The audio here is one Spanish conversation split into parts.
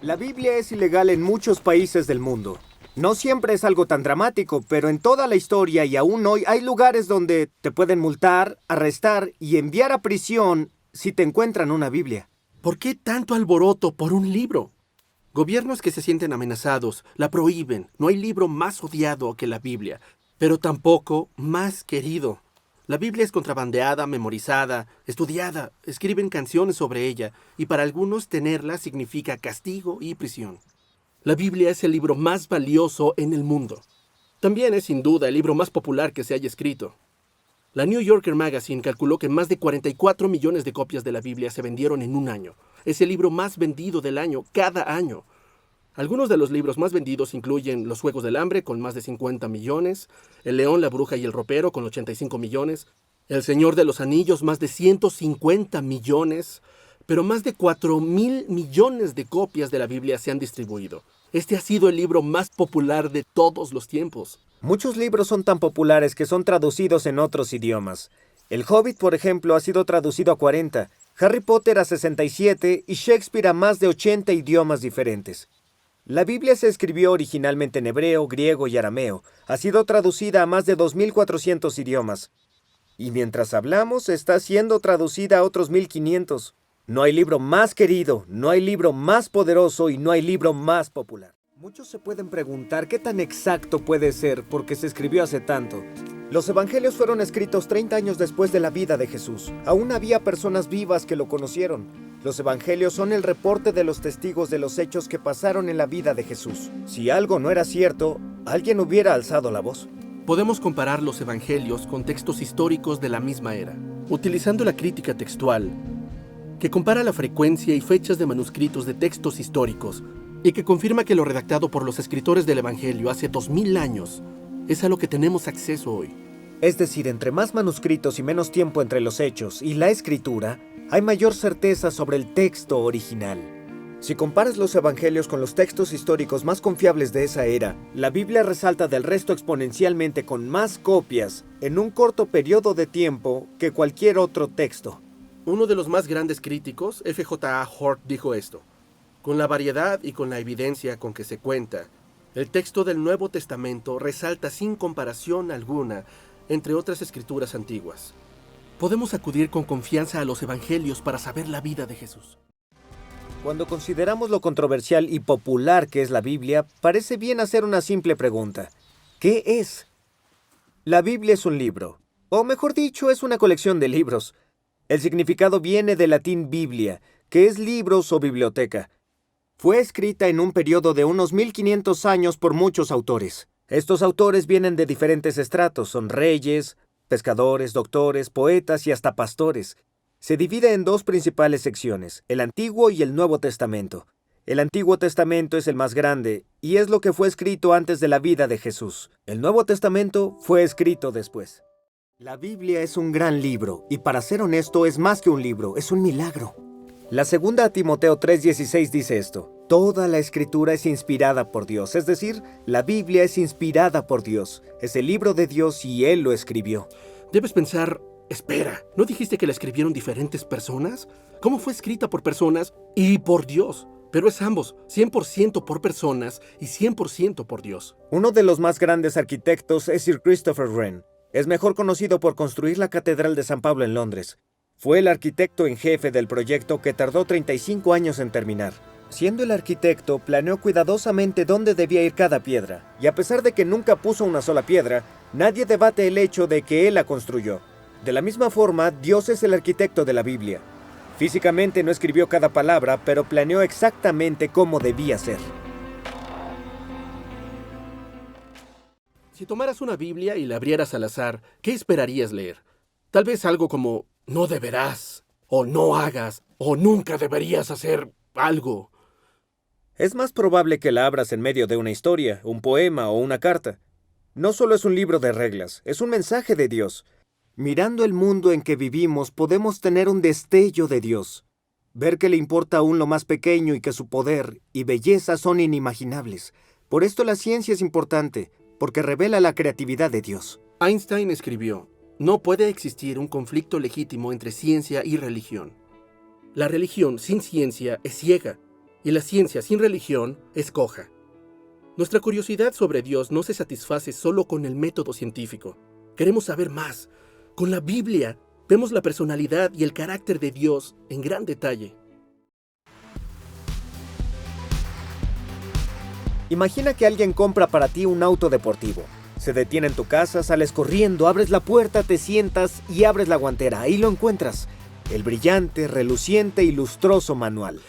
La Biblia es ilegal en muchos países del mundo. No siempre es algo tan dramático, pero en toda la historia y aún hoy hay lugares donde te pueden multar, arrestar y enviar a prisión si te encuentran una Biblia. ¿Por qué tanto alboroto por un libro? Gobiernos que se sienten amenazados la prohíben. No hay libro más odiado que la Biblia, pero tampoco más querido. La Biblia es contrabandeada, memorizada, estudiada, escriben canciones sobre ella, y para algunos tenerla significa castigo y prisión. La Biblia es el libro más valioso en el mundo. También es sin duda el libro más popular que se haya escrito. La New Yorker Magazine calculó que más de 44 millones de copias de la Biblia se vendieron en un año. Es el libro más vendido del año, cada año. Algunos de los libros más vendidos incluyen Los Juegos del Hambre, con más de 50 millones, El León, la Bruja y el Ropero, con 85 millones, El Señor de los Anillos, más de 150 millones, pero más de 4.000 millones de copias de la Biblia se han distribuido. Este ha sido el libro más popular de todos los tiempos. Muchos libros son tan populares que son traducidos en otros idiomas. El Hobbit, por ejemplo, ha sido traducido a 40, Harry Potter a 67 y Shakespeare a más de 80 idiomas diferentes. La Biblia se escribió originalmente en hebreo, griego y arameo. Ha sido traducida a más de 2.400 idiomas. Y mientras hablamos, está siendo traducida a otros 1.500. No hay libro más querido, no hay libro más poderoso y no hay libro más popular. Muchos se pueden preguntar qué tan exacto puede ser porque se escribió hace tanto. Los evangelios fueron escritos 30 años después de la vida de Jesús. Aún había personas vivas que lo conocieron. Los evangelios son el reporte de los testigos de los hechos que pasaron en la vida de Jesús. Si algo no era cierto, alguien hubiera alzado la voz. Podemos comparar los evangelios con textos históricos de la misma era, utilizando la crítica textual, que compara la frecuencia y fechas de manuscritos de textos históricos y que confirma que lo redactado por los escritores del evangelio hace 2000 años es a lo que tenemos acceso hoy. Es decir, entre más manuscritos y menos tiempo entre los hechos y la escritura, hay mayor certeza sobre el texto original. Si comparas los evangelios con los textos históricos más confiables de esa era, la Biblia resalta del resto exponencialmente con más copias en un corto periodo de tiempo que cualquier otro texto. Uno de los más grandes críticos, F.J.A. Hort, dijo esto: con la variedad y con la evidencia con que se cuenta, el texto del Nuevo Testamento resalta sin comparación alguna entre otras escrituras antiguas. Podemos acudir con confianza a los evangelios para saber la vida de Jesús. Cuando consideramos lo controversial y popular que es la Biblia, parece bien hacer una simple pregunta. ¿Qué es? La Biblia es un libro, o mejor dicho, es una colección de libros. El significado viene del latín biblia, que es libros o biblioteca. Fue escrita en un periodo de unos 1500 años por muchos autores. Estos autores vienen de diferentes estratos, son reyes, pescadores, doctores, poetas y hasta pastores. Se divide en dos principales secciones, el Antiguo y el Nuevo Testamento. El Antiguo Testamento es el más grande y es lo que fue escrito antes de la vida de Jesús. El Nuevo Testamento fue escrito después. La Biblia es un gran libro y, para ser honesto, es más que un libro, es un milagro. La segunda a Timoteo 3:16 dice esto: toda la escritura es inspirada por Dios, es decir, la Biblia es inspirada por Dios. Es el libro de Dios y Él lo escribió. Debes pensar, espera, ¿no dijiste que la escribieron diferentes personas? ¿Cómo fue escrita por personas y por Dios? Pero es ambos, 100% por personas y 100% por Dios. Uno de los más grandes arquitectos es Sir Christopher Wren. Es mejor conocido por construir la Catedral de San Pablo en Londres. Fue el arquitecto en jefe del proyecto que tardó 35 años en terminar. Siendo el arquitecto, planeó cuidadosamente dónde debía ir cada piedra, y a pesar de que nunca puso una sola piedra, nadie debate el hecho de que él la construyó. De la misma forma, Dios es el arquitecto de la Biblia. Físicamente no escribió cada palabra, pero planeó exactamente cómo debía ser. Si tomaras una Biblia y la abrieras al azar, ¿qué esperarías leer? Tal vez algo como no deberás, o no hagas, o nunca deberías hacer algo. Es más probable que la abras en medio de una historia, un poema o una carta. No solo es un libro de reglas, es un mensaje de Dios. Mirando el mundo en que vivimos, podemos tener un destello de Dios. Ver que le importa aún lo más pequeño y que su poder y belleza son inimaginables. Por esto la ciencia es importante, porque revela la creatividad de Dios. Einstein escribió: no puede existir un conflicto legítimo entre ciencia y religión. La religión sin ciencia es ciega, Y la ciencia sin religión es coja. Nuestra curiosidad sobre Dios no se satisface solo con el método científico. Queremos saber más. Con la Biblia vemos la personalidad y el carácter de Dios en gran detalle. Imagina que alguien compra para ti un auto deportivo. Se detiene en tu casa, sales corriendo, abres la puerta, te sientas y abres la guantera. Ahí lo encuentras. El brillante, reluciente y lustroso manual.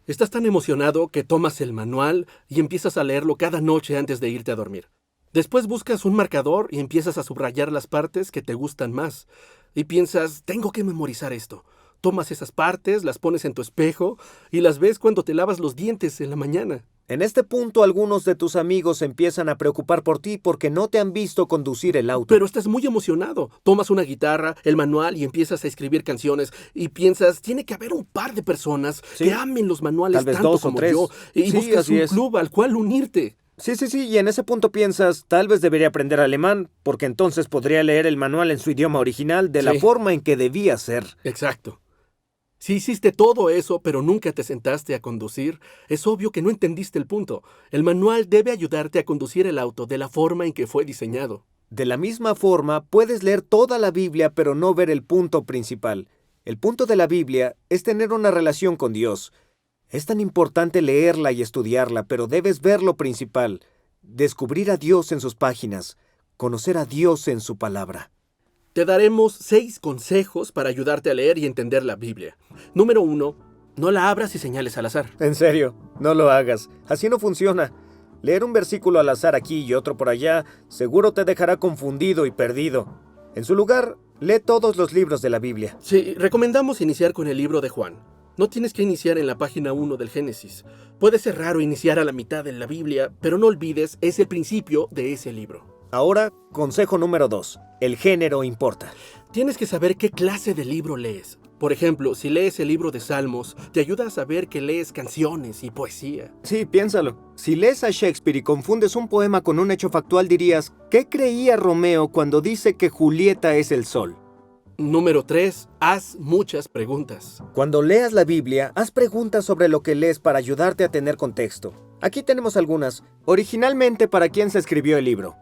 Estás tan emocionado que tomas el manual y empiezas a leerlo cada noche antes de irte a dormir. Después buscas un marcador y empiezas a subrayar las partes que te gustan más. Y piensas, tengo que memorizar esto. Tomas esas partes, las pones en tu espejo y las ves cuando te lavas los dientes en la mañana. En este punto, algunos de tus amigos empiezan a preocupar por ti porque no te han visto conducir el auto. Pero estás muy emocionado. Tomas una guitarra, el manual y empiezas a escribir canciones y piensas, tiene que haber un par de personas que amen los manuales Tal vez tanto 2 o como 3. yo y Sí, buscas así un es. club al cual unirte. Sí, y en ese punto piensas, tal vez debería aprender alemán, porque entonces podría leer el manual en su idioma original de la Sí. forma en que debía ser. Exacto. Si hiciste todo eso, pero nunca te sentaste a conducir, es obvio que no entendiste el punto. El manual debe ayudarte a conducir el auto de la forma en que fue diseñado. De la misma forma, puedes leer toda la Biblia pero no ver el punto principal. El punto de la Biblia es tener una relación con Dios. Es tan importante leerla y estudiarla, pero debes ver lo principal. Descubrir a Dios en sus páginas. Conocer a Dios en su palabra. Te daremos 6 consejos para ayudarte a leer y entender la Biblia. Número 1. No la abras y señales al azar. En serio, no lo hagas. Así no funciona. Leer un versículo al azar aquí y otro por allá seguro te dejará confundido y perdido. En su lugar, lee todos los libros de la Biblia. Sí, recomendamos iniciar con el libro de Juan. No tienes que iniciar en la página 1 del Génesis. Puede ser raro iniciar a la mitad de la Biblia, pero no olvides, es el principio de ese libro. Ahora, consejo número 2. El género importa. Tienes que saber qué clase de libro lees. Por ejemplo, si lees el libro de Salmos, te ayuda a saber que lees canciones y poesía. Sí, piénsalo. Si lees a Shakespeare y confundes un poema con un hecho factual, dirías, ¿qué creía Romeo cuando dice que Julieta es el sol? Número 3. Haz muchas preguntas. Cuando leas la Biblia, haz preguntas sobre lo que lees para ayudarte a tener contexto. Aquí tenemos algunas. Originalmente, ¿para quién se escribió el libro?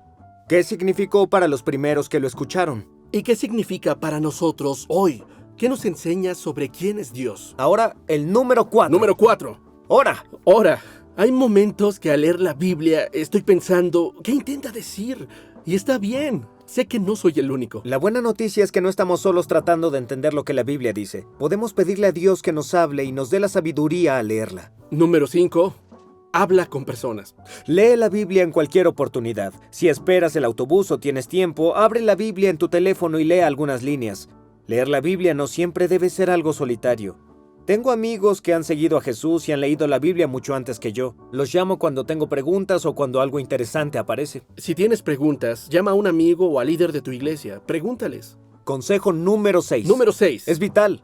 ¿Qué significó para los primeros que lo escucharon? ¿Y qué significa para nosotros hoy? ¿Qué nos enseña sobre quién es Dios? Ahora, el número 4. Número 4. ¡Ora! Ahora, hay momentos que al leer la Biblia estoy pensando, ¿qué intenta decir? Y está bien, sé que no soy el único. La buena noticia es que no estamos solos tratando de entender lo que la Biblia dice. Podemos pedirle a Dios que nos hable y nos dé la sabiduría al leerla. Número 5. Habla con personas. Lee la Biblia en cualquier oportunidad. Si esperas el autobús o tienes tiempo, abre la Biblia en tu teléfono y lee algunas líneas. Leer la Biblia no siempre debe ser algo solitario. Tengo amigos que han seguido a Jesús y han leído la Biblia mucho antes que yo. Los llamo cuando tengo preguntas o cuando algo interesante aparece. Si tienes preguntas, llama a un amigo o al líder de tu iglesia. Pregúntales. Consejo número 6. Número 6. Es vital.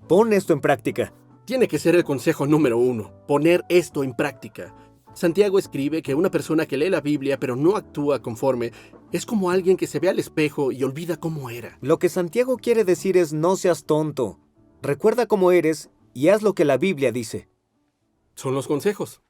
Pon esto en práctica. Tiene que ser el consejo número 1. Poner esto en práctica. Santiago escribe que una persona que lee la Biblia pero no actúa conforme es como alguien que se ve al espejo y olvida cómo era. Lo que Santiago quiere decir es no seas tonto. Recuerda cómo eres y haz lo que la Biblia dice. Son los consejos.